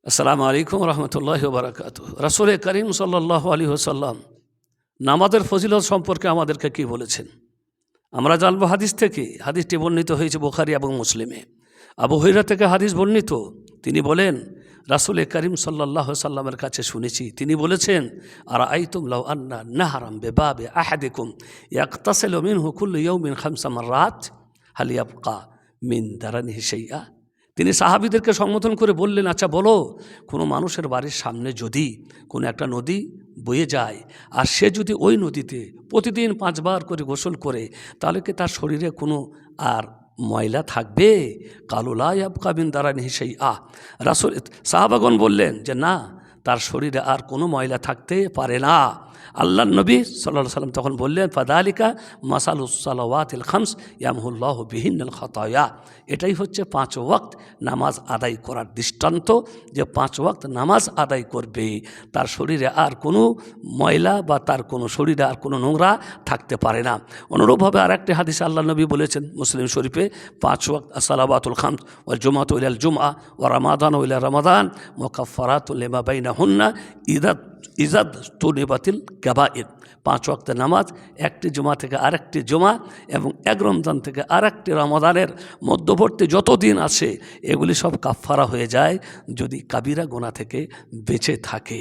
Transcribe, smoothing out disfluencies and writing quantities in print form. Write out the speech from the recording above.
আসসালামু আলাইকুম রহমতুল্লাহি ওয়া বারাকাতুহু। রাসূল করিম সাল্লাল্লাহু আলাইহি ওয়াসাল্লাম নামাজের ফজিলত সম্পর্কে আমাদেরকে কি বলেছেন আমরা জানবো হাদিস থেকে। হাদিসটি বর্ণিত হয়েছে বুখারী এবং মুসলিমে। আবু হুরায়রা থেকে হাদিস বর্ণিত, তিনি বলেন রাসূল করিম সাল্লাল্লাহু আলাইহি ওয়াসাল্লামের কাছে শুনেছি, তিনি বলেছেন, আর আইতুম লাউ আন্না নাহরাম বিবাবি আহাদিকুম ইয়াকতাসিলু মিনহু কুল্লু ইয়াউমিন খামসা মাররাত হাল ইয়াবকা মিন দারানিহি শাইআ। তিনি সাহাবীদেরকে সম্বোধন করে বললেন, আচ্ছা বলো, কোনো মানুষের বাড়ির সামনে যদি কোনো একটা নদী বয়ে যায় আর সে যদি ওই নদীতে প্রতিদিন 5 বার করে গোসল করে, তাহলে কি তার শরীরে কোনো আর ময়লা থাকবে? কালু লা ইয়াবকা মিন দারানিহি শাইআ। রাসূল সাহাবাগণ বললেন যে না, তার শরীরে আর কোনো ময়লা থাকতে পারে না। আল্লাহর নবী সাল্লাল্লাহু আলাইহি ওয়াসাল্লাম তখন বললেন, ফাদালিকা মাসালুস সালাওয়াতিল খামস ইয়ামহুল্লাহু বিহিন্নাল খাতায়া। এটাই হচ্ছে 5 ওয়াক্ত নামাজ আদায় করার দৃষ্টান্ত, যে 5 ওয়াক্ত নামাজ আদায় করবে তার শরীরে আর কোনো ময়লা বা তার কোনো শরীরে আর কোনো নোংরা থাকতে পারে না। অনুরূপভাবে আর একটি হাদিসে আল্লাহর নবী বলেছেন মুসলিম শরীফে, 5 ওয়াক্ত সালাওয়াতুল খামস ওয়াল জুমআতু ইলাল জুমআ ওয়া রমাদানু ইলা রমাদান মুকাফফারাতুল লিমা বাইনাহুন্না ইজাদ তুনিবাতিল কাবাইর। 5 ওয়াক্ত নামাজ একটি জুমা থেকে আরেকটি জুমা এবং এক রমজান থেকে আরেকটি রমাদানের মধ্যবর্তী যত দিন আছে এগুলি সব কাফফারা হয়ে যায় যদি কাবিরা গুনাহ থেকে বেঁচে থাকে।